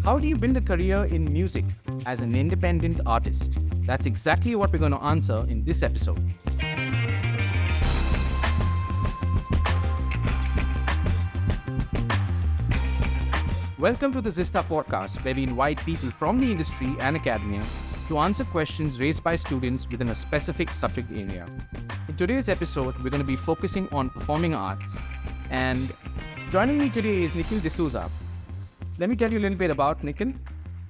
How do you build a career in music as an independent artist? That's exactly what we're going to answer in this episode. Welcome to the Zista Podcast, where we invite people from the industry and academia to answer questions raised by students within a specific subject area. In today's episode, we're going to be focusing on performing arts, and joining me today is Nikhil D'Souza. Let me tell you a little bit about Nikhil.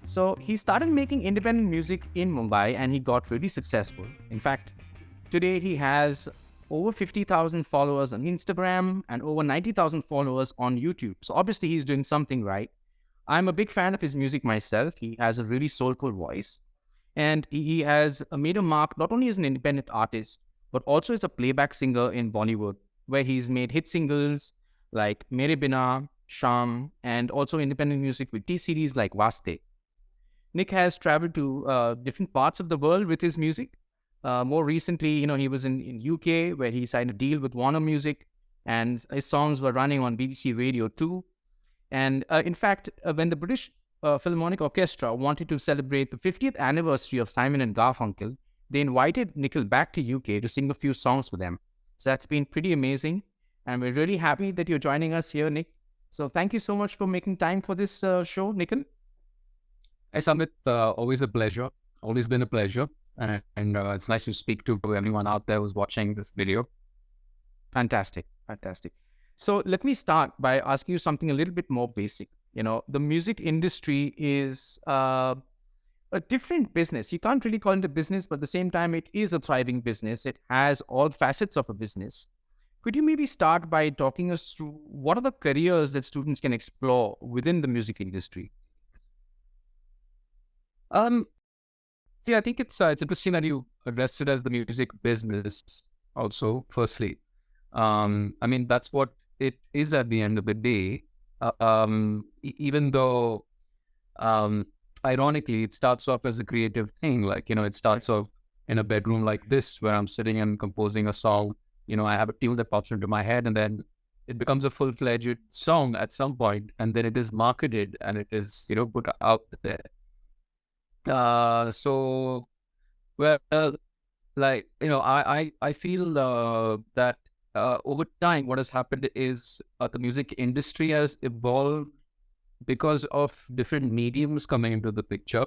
So he started making independent music in Mumbai and he got really successful. In fact, today he has over 50,000 followers on Instagram and over 90,000 followers on YouTube. So obviously he's doing something right. I'm a big fan of his music myself. He has a really soulful voice. And he has made a mark not only as an independent artist, but also as a playback singer in Bollywood, where he's made hit singles like Mere Bina, Sham, and also independent music with T-series like Vaste. Nick has traveled to different parts of the world with his music. More recently, he was in UK, where he signed a deal with Warner Music, and his songs were running on BBC Radio 2. And in fact, when the British Philharmonic Orchestra wanted to celebrate the 50th anniversary of Simon and Garfunkel, they invited Nikhil back to UK to sing a few songs for them. So that's been pretty amazing. And we're really happy that you're joining us here, Nick. So thank you so much for making time for this show, Nikhil. Hi, Samit. Always a pleasure. Always been a pleasure. And it's nice to speak to everyone out there who's watching this video. Fantastic. So let me start by asking you something a little bit more basic. The music industry is a different business. You can't really call it a business, but at the same time, it is a thriving business. It has all facets of a business. Could you maybe start by talking us through what are the careers that students can explore within the music industry? I think it's interesting that you addressed it as the music business also, firstly. That's what it is at the end of the day. Even though, ironically, it starts off as a creative thing. It starts off in a bedroom like this, where I'm sitting and composing a song. I have a tune that pops into my head, and then it becomes a full-fledged song at some point, and then it is marketed and it is, put out there. I feel that over time, what has happened is the music industry has evolved because of different mediums coming into the picture.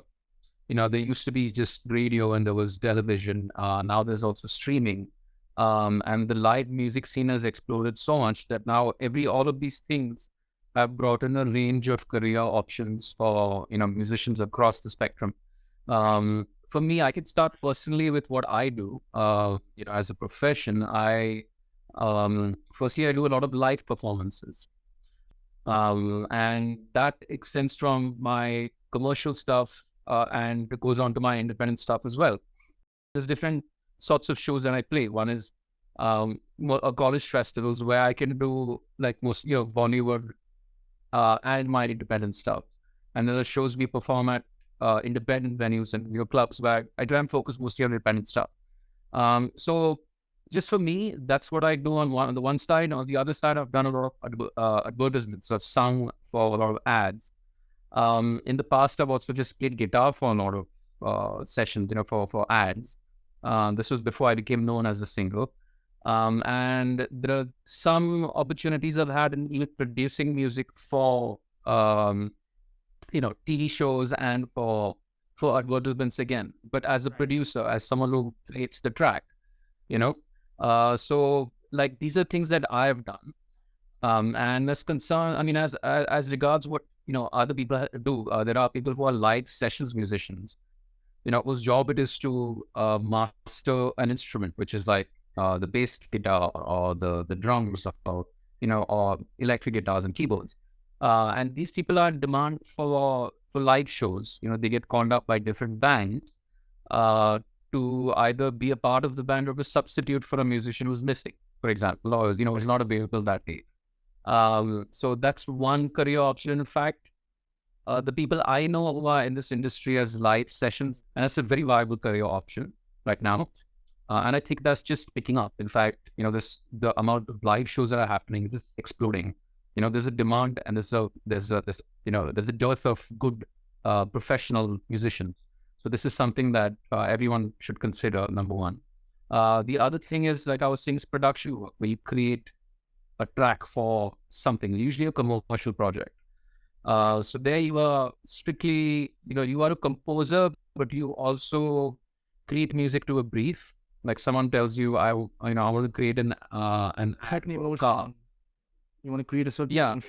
There used to be just radio and there was television. Now there's also streaming. And the live music scene has exploded so much that now all of these things have brought in a range of career options for, musicians across the spectrum. For me, I could start personally with what I do, as a profession. Firstly, I do a lot of live performances. And that extends from my commercial stuff, and it goes on to my independent stuff as well. There's different sorts of shows that I play. One is college festivals, where I can do like most Bollywood and my independent stuff. And then the shows we perform at independent venues and clubs, where I try and focus mostly on independent stuff. So just for me, that's what I do on the one side. On the other side, I've done a lot of advertisements. So I've sung for a lot of ads. In the past, I've also just played guitar for a lot of sessions, for ads. This was before I became known as a singer. And there are some opportunities I've had in even producing music for, TV shows and for advertisements again. But as a producer, as someone who creates the track, so like these are things that I've done. And as regards what, other people do, there are people who are live sessions musicians, whose job it is to master an instrument, which is like the bass guitar or the drums or electric guitars and keyboards. And these people are in demand for live shows. They get called up by different bands to either be a part of the band or a substitute for a musician who's missing, for example, or is not available that day. So that's one career option. In fact, the people I know who are in this industry as live sessions, and that's a very viable career option right now. And I think that's just picking up. In fact, the amount of live shows that are happening is just exploding. there's a demand and there's a dearth of good professional musicians. So this is something that everyone should consider, number one. The other thing is, like I was saying, is production work, where you create a track for something, usually a commercial project. So there you are strictly, you are a composer, but you also create music to a brief. Like someone tells you, I want to create an ad for a car. You want to create a certain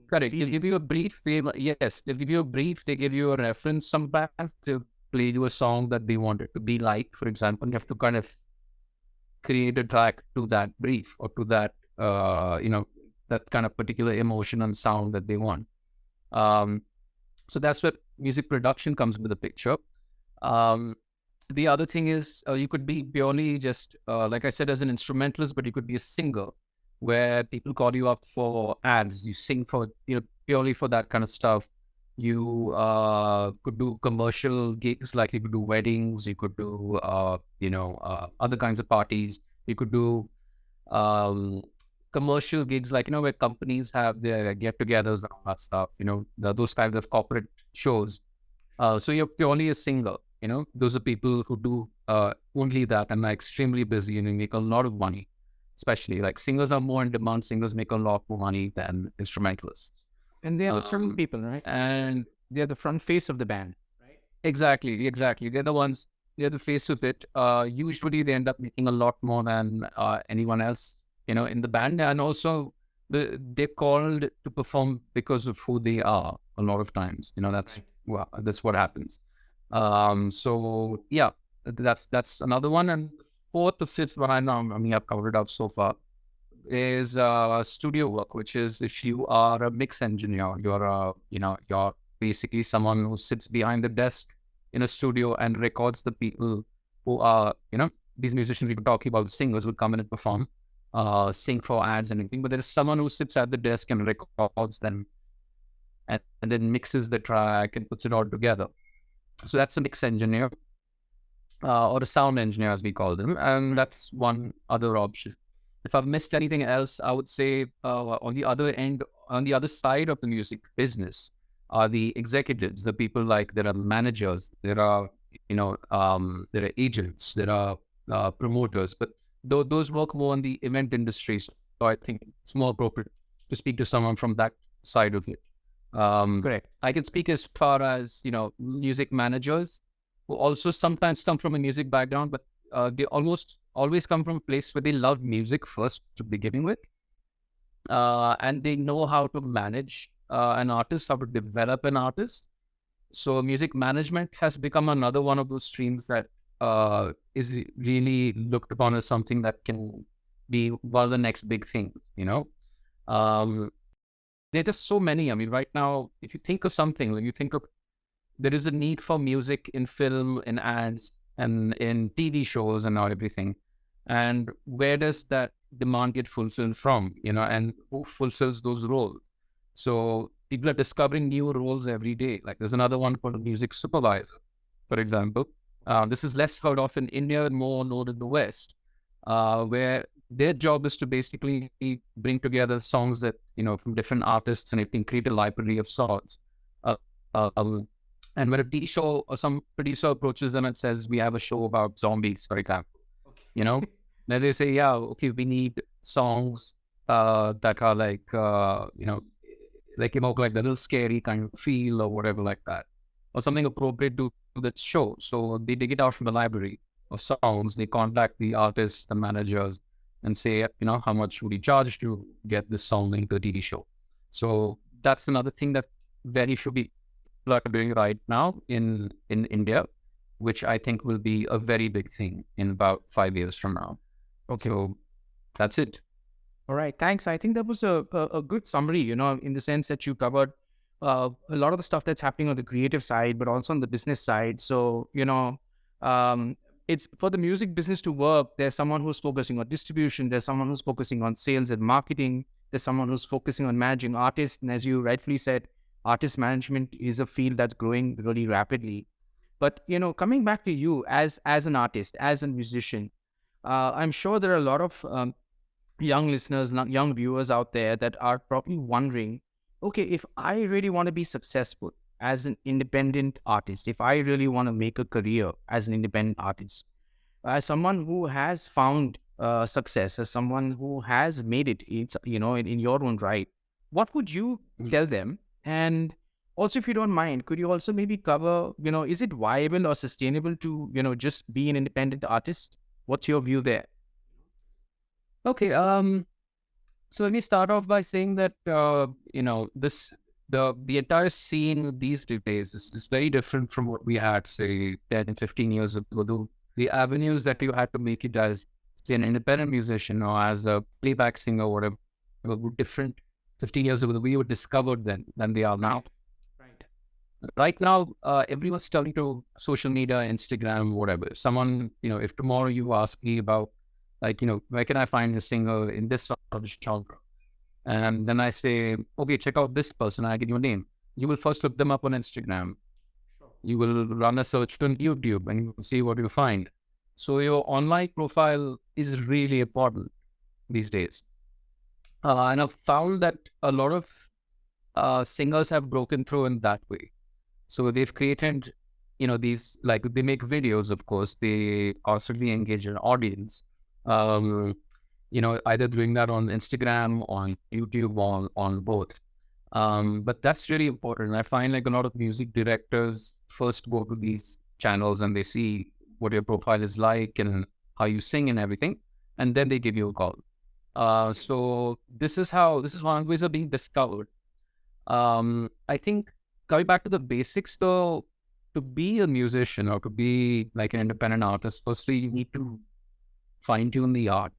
Correct. They'll give you a brief. They'll give you a brief. They give you a reference sometimes to play you a song that they want it to be like. For example, you have to kind of create a track to that brief or to that, that kind of particular emotion and sound that they want. So that's where music production comes into the picture. The other thing is you could be purely just, like I said, as an instrumentalist, but you could be a singer, where people call you up for ads. You sing for, purely for that kind of stuff. You could do commercial gigs, like you could do weddings, you could do, other kinds of parties. You could do commercial gigs, like, where companies have their get-togethers and all that stuff, those kinds of corporate shows. So you're purely a singer, those are people who do only that and are extremely busy and make a lot of money. Especially like singers are more in demand. Singers make a lot more money than instrumentalists. And they are the front people, right? And they're the front face of the band, right? Exactly. They're the face of it. Usually they end up making a lot more than anyone else, in the band. And also they're called to perform because of who they are a lot of times. That's what happens. So yeah, that's another one. And fourth or fifth one, I've covered it up so far, is studio work, which is if you are a mix engineer, you're basically someone who sits behind the desk in a studio and records the people who are, these musicians we were talking about, the singers would come in and perform, sing for ads and everything, but there is someone who sits at the desk and records them and then mixes the track and puts it all together. So that's a mix engineer. Or a sound engineer, as we call them. And that's one other option. If I've missed anything else, I would say on the other side of the music business are the executives, the people like there are managers, there are agents, there are promoters, but those work more on the event industry. So I think it's more appropriate to speak to someone from that side of it. Correct. I can speak as far as, music managers, who also sometimes come from a music background, but they almost always come from a place where they love music first to begin with. And they know how to manage an artist, how to develop an artist. So music management has become another one of those streams that is really looked upon as something that can be one of the next big things, there are just so many. I mean, right now, if you think of something, when you think of, there is a need for music in film, in ads, and in TV shows and everything. And where does that demand get fulfilled from, and who fulfills those roles? So people are discovering new roles every day. Like there's another one called a music supervisor, for example. This is less heard of in India and more known in the West, where their job is to basically bring together songs that, from different artists, and it can create a library of songs. And when a TV show or some producer approaches them and says, we have a show about zombies, for example, then they say, yeah, okay, we need songs that are like, like evoke like the little scary kind of feel or whatever like that, or something appropriate to that show. So they dig it out from the library of songs. They contact the artists, the managers, and say, how much would you charge to get this song into the TV show? So that's another thing that very few people are doing right now in India, which I think will be a very big thing in about 5 years from now. Okay. So that's it. All right. Thanks. I think that was a good summary, in the sense that you covered a lot of the stuff that's happening on the creative side, but also on the business side. So, it's for the music business to work. There's someone who's focusing on distribution. There's someone who's focusing on sales and marketing. There's someone who's focusing on managing artists. And as you rightfully said, artist management is a field that's growing really rapidly. But, coming back to you as an artist, as a musician, I'm sure there are a lot of young listeners, young viewers out there that are probably wondering, okay, if I really want to be successful as an independent artist, if I really want to make a career as an independent artist, as someone who has found success, as someone who has made it, it's, in your own right, what would you tell them? And also, if you don't mind, could you also maybe cover, is it viable or sustainable to, just be an independent artist? What's your view there? Okay. So let me start off by saying that this the entire scene these days is very different from what we had, say, 10, 15 years ago. The avenues that you had to make it as, say, an independent musician or as a playback singer or whatever were different 15 years ago. We were discovered then than they are now. Right. Right now, everyone's turning to social media, Instagram, whatever. Someone, if tomorrow you ask me about, like, where can I find a singer in this sort of genre? And then I say, okay, check out this person. I give you a name. You will first look them up on Instagram. Sure. You will run a search on YouTube and you will see what you find. So your online profile is really important these days. And I've found that a lot of singers have broken through in that way. So they've created, these, like, they make videos, of course. They constantly engage an audience. Either doing that on Instagram, on YouTube, on both. But that's really important. I find like a lot of music directors first go to these channels and they see what your profile is like and how you sing and everything, and then they give you a call. So this is how ways are being discovered. I think coming back to the basics though, to be a musician or to be like an independent artist, firstly you need to fine tune the art.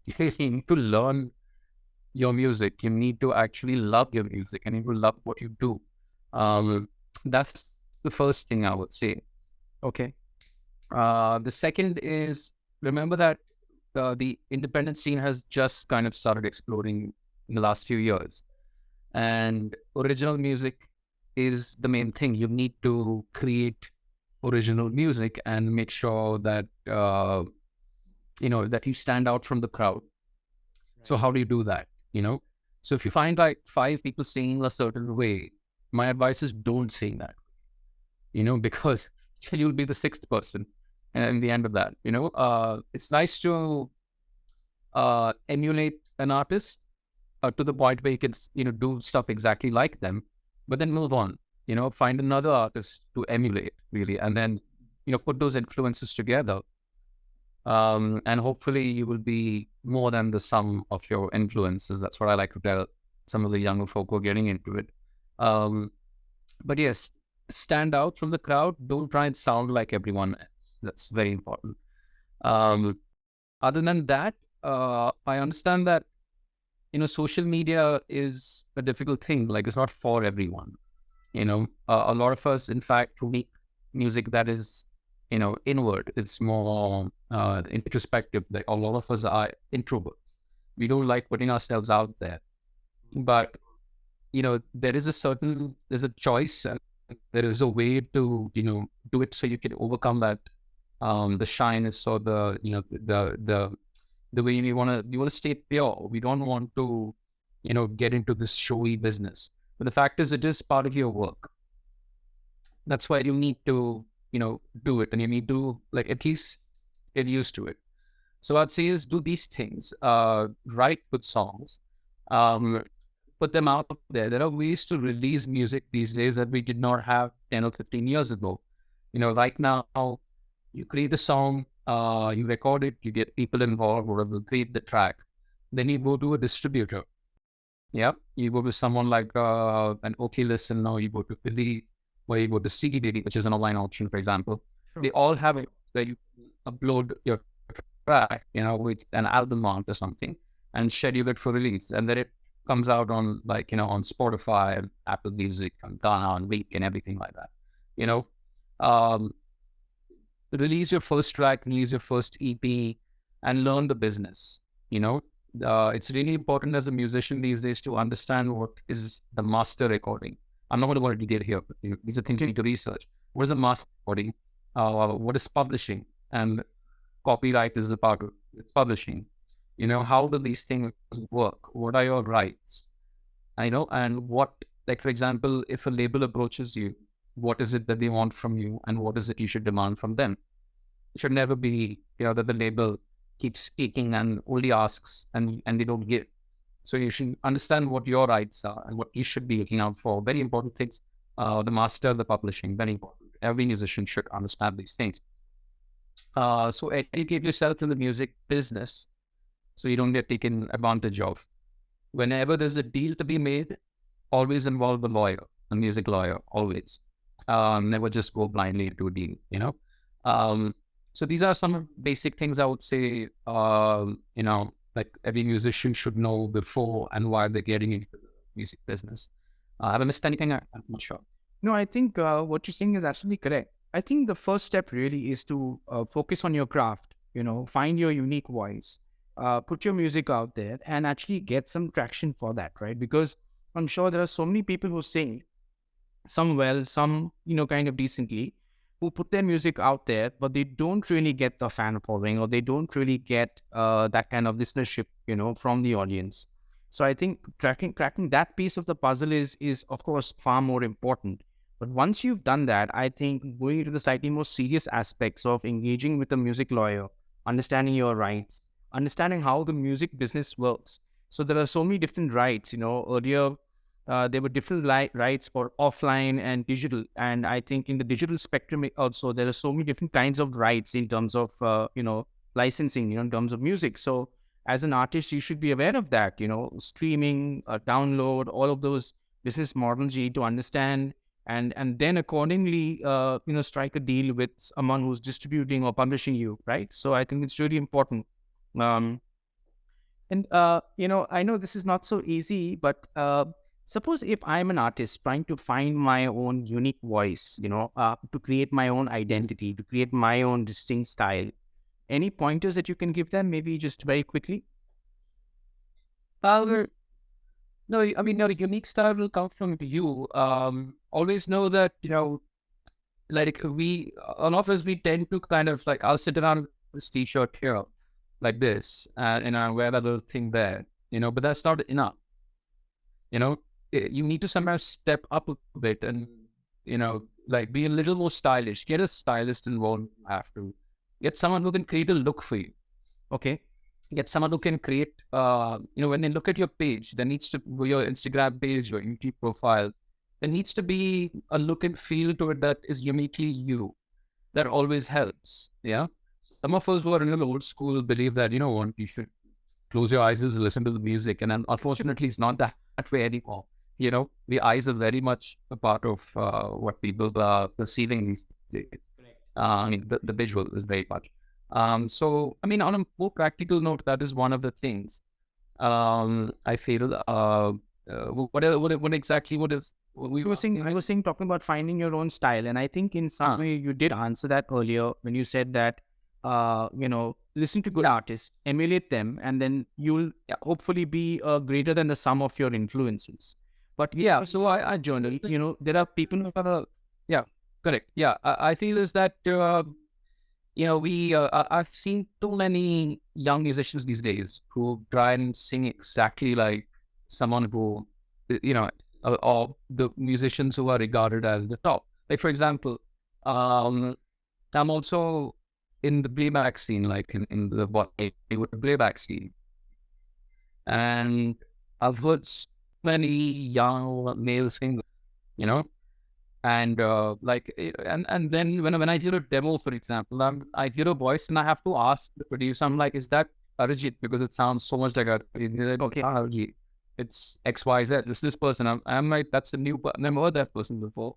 You need to learn your music. You need to actually love your music and you need to love what you do. That's the first thing I would say. Okay. The second is, remember that the independent scene has just kind of started exploding in the last few years. And original music is the main thing. You need to create original music and make sure that, that you stand out from the crowd. So how do you do that? So if you find like 5 people singing a certain way, my advice is don't sing that, because you'll be the 6th person. And in the end of that, it's nice to emulate an artist to the point where you can, do stuff exactly like them, but then move on, find another artist to emulate really. And then, put those influences together. And hopefully you will be more than the sum of your influences. That's what I like to tell some of the younger folk who are getting into it. But yes, stand out from the crowd. Don't try and sound like everyone else. That's very important. Other than that, I understand that, social media is a difficult thing. Like, it's not for everyone. A lot of us, in fact, who make music that is, inward, it's more introspective. Like, a lot of us are introverts. We don't like putting ourselves out there. But, there's a choice and there is a way to, do it so you can overcome that, the shyness or the way you want to stay pure. We don't want to, get into this showy business. But the fact is, it is part of your work. That's why you need to, do it, and you need to, like, at least get used to it. So I'd say is do these things, write good songs, put them out there. There are ways to release music these days that we did not have 10 or 15 years ago. Right now, you create a song, you record it, you get people involved, or will create the track. Then you go to a distributor. Yeah, you go to someone like an OK Listen, or you go to Believe, or you go to CD, which is an online option, for example. Sure. They all have it where you upload your track, with an album art or something, and schedule it for release. And then it comes out on, like, on Spotify, Apple Music, and Ghana, and Week, and everything like that. Release your first track, release your first EP, and learn the business. It's really important as a musician these days to understand what is the master recording. I'm not going to go into detail here, but these are things you need to research. What is a master recording? What is publishing? And copyright is a part of it's publishing. How do these things work? What are your rights? And what, like, for example, if a label approaches you, what is it that they want from you and what is it you should demand from them? It should never be, that the label keeps speaking and only asks and they don't give. So you should understand what your rights are and what you should be looking out for. Very important things. The master, the publishing, very important. Every musician should understand these things. So educate yourself in the music business so you don't get taken advantage of. Whenever there's a deal to be made, always involve a lawyer, a music lawyer, always. Never just go blindly into a deal, So these are some basic things I would say, like every musician should know before and why they're getting into the music business. Have I missed anything? I'm not sure. No, I think what you're saying is absolutely correct. I think the first step really is to focus on your craft, find your unique voice, put your music out there and actually get some traction for that, right? Because I'm sure there are so many people who sing, some well, some, kind of decently, who put their music out there, but they don't really get the fan following or they don't really get that kind of listenership, from the audience. So I think cracking that piece of the puzzle is of course far more important. But once you've done that, I think going into the slightly more serious aspects of engaging with a music lawyer, understanding your rights, understanding how the music business works. So there are so many different rights, earlier there were different rights for offline and digital. And I think in the digital spectrum also, there are so many different kinds of rights in terms of, licensing, in terms of music. So as an artist, you should be aware of that, streaming, download, all of those business models you need to understand. And then accordingly, strike a deal with someone who's distributing or publishing you, right? So I think it's really important. I know this is not so easy, but suppose if I'm an artist trying to find my own unique voice, to create my own identity, to create my own distinct style, any pointers that you can give them, maybe just very quickly? No, I mean, your unique style will come from you. Always know that, like a lot of us, we tend to kind of like, I'll sit around with this t-shirt here like this, and I wear that little thing there, but that's not enough. You need to somehow step up a bit and, like be a little more stylish. Get a stylist involved if you have to. Get someone who can create a look for you. Okay. Get someone who can create, when they look at your page, there needs to be your Instagram page, your YouTube profile. There needs to be a look and feel to it that is uniquely you. That always helps. Yeah. Some of us who are in the old school believe that, you should close your eyes and listen to the music. And then unfortunately, it's not that way anymore. The eyes are very much a part of what people are perceiving these days. I mean, the visual is very much. So, I mean, on a more practical note, that is one of the things. I feel, what exactly, what is, what we were saying, I was saying, talking about finding your own style. And I think in some way you did answer that earlier when you said that, listen to good artists, emulate them, and then you'll hopefully be greater than the sum of your influences. But yeah, so I journal, there are people who are, yeah, correct. Yeah, I feel is that, I've seen too many young musicians these days who try and sing exactly like someone who, or the musicians who are regarded as the top. Like, for example, I'm also in the playback scene, like in the Bollywood playback scene. And I've heard so many young male singers, and and then when I hear a demo, for example, I hear a voice and I have to ask the producer, I'm like, is that Arijit? Because it sounds so much like Arijit. Okay, Arijit. It's XYZ. It's this person. I'm like, that's a new, I've never heard that person before.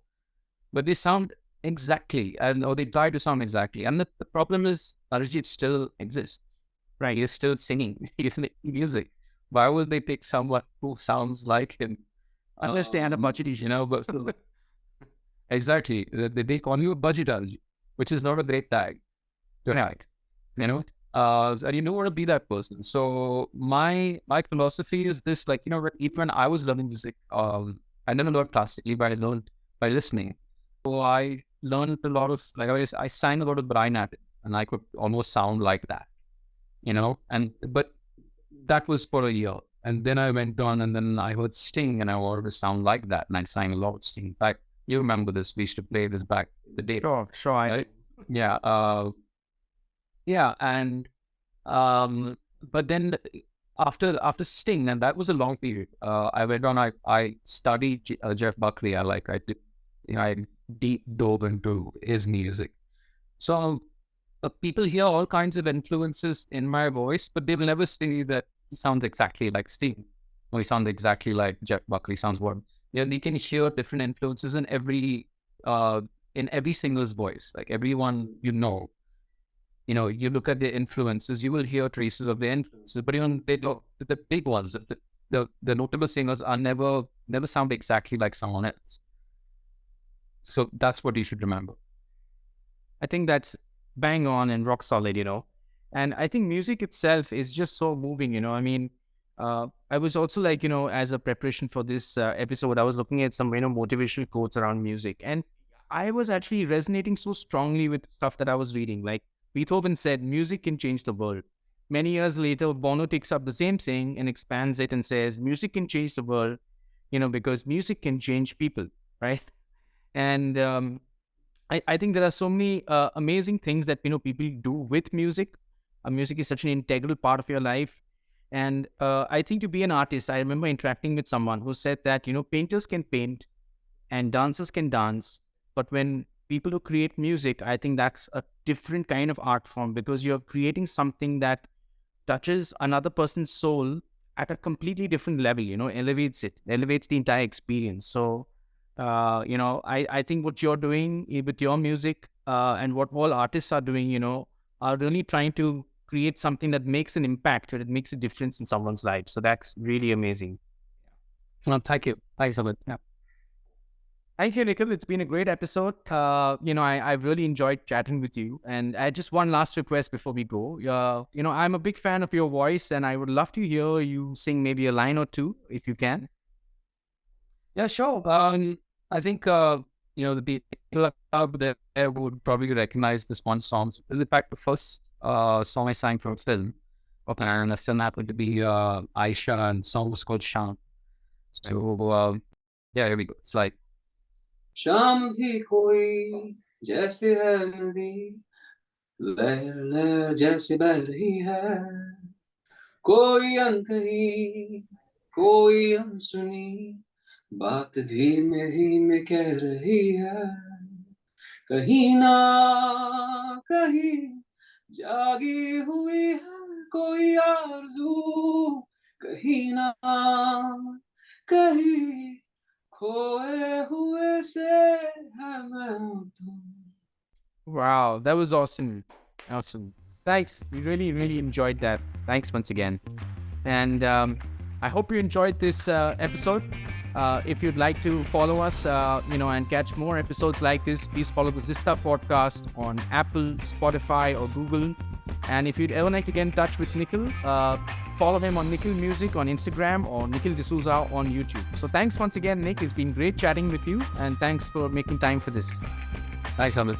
But they sound exactly, or they try to sound exactly. And the problem is Arijit still exists, right? He's still singing. He's making music. Why would they pick someone who sounds like him? Unless they had a budget issue, but still, exactly. They call you a budget Arijit, which is not a great tag to have, and you don't want to be that person. So my philosophy is this, like, even when I was learning music, I didn't learn classically, but I learned by listening. So I learned a lot of, like, I sang a lot of Brian Adams, and I could almost sound like that, but that was for a year. And then I went on and then I heard Sting and I wanted to sound like that. And I sang a lot of Sting. In fact, you remember this. We used to play this back in the day. Sure. Right? Yeah. And but then after Sting, and that was a long period. I went on. I studied Jeff Buckley. I deep dove into his music. So people hear all kinds of influences in my voice, but they will never say that he sounds exactly like Sting or he sounds exactly like Jeff Buckley. Sounds what? Yeah, they can hear different influences in every singer's voice. Like everyone you look at their influences, you will hear traces of their influences, but even the big ones, the notable singers are never sound exactly like someone else. So that's what you should remember. I think that's bang on and rock solid, And I think music itself is just so moving, I mean, I was also like, as a preparation for this episode, I was looking at some, motivational quotes around music. And I was actually resonating so strongly with stuff that I was reading. Like Beethoven said, music can change the world. Many years later, Bono takes up the same saying and expands it and says, music can change the world, because music can change people, right? And I think there are so many amazing things that, people do with music. Music is such an integral part of your life. And I think to be an artist, I remember interacting with someone who said that, painters can paint and dancers can dance. But when people who create music, I think that's a different kind of art form because you're creating something that touches another person's soul at a completely different level, elevates the entire experience. So, I think what you're doing with your music and what all artists are doing, are really trying to create something that makes an impact or that makes a difference in someone's life. So that's really amazing. Well, thank you. Thanks so much. Yeah. Thank you, Nikhil. It's been a great episode. I've really enjoyed chatting with you. And I just one last request before we go. I'm a big fan of your voice and I would love to hear you sing maybe a line or two if you can. Yeah, sure. I think, the people out there would probably recognize this one song. In fact, the first song I sang for a film, and the film happened to be Aisha, and the song was called Sham. So, here we go. It's like, Sham bhi koi jaise hai nadi, leher leher jaise beh rahi hai, koi ankahi, koi unsuni, बात धीमे धीमे कह रही है, कहीं ना कहीं जागी हुई है कोई आरज़ू, कहीं ना कहीं खोए हुए से है मैं तुम. Wow, that was awesome. Awesome. Thanks. We really, really enjoyed that. Thanks once again. And I hope you enjoyed this episode. If you'd like to follow us, and catch more episodes like this, please follow the Zista Podcast on Apple, Spotify, or Google. And if you'd ever like to get in touch with Nikhil, follow him on Nikhil Music on Instagram or Nikhil D'Souza on YouTube. So thanks once again, Nick. It's been great chatting with you, and thanks for making time for this. Thanks, Amit.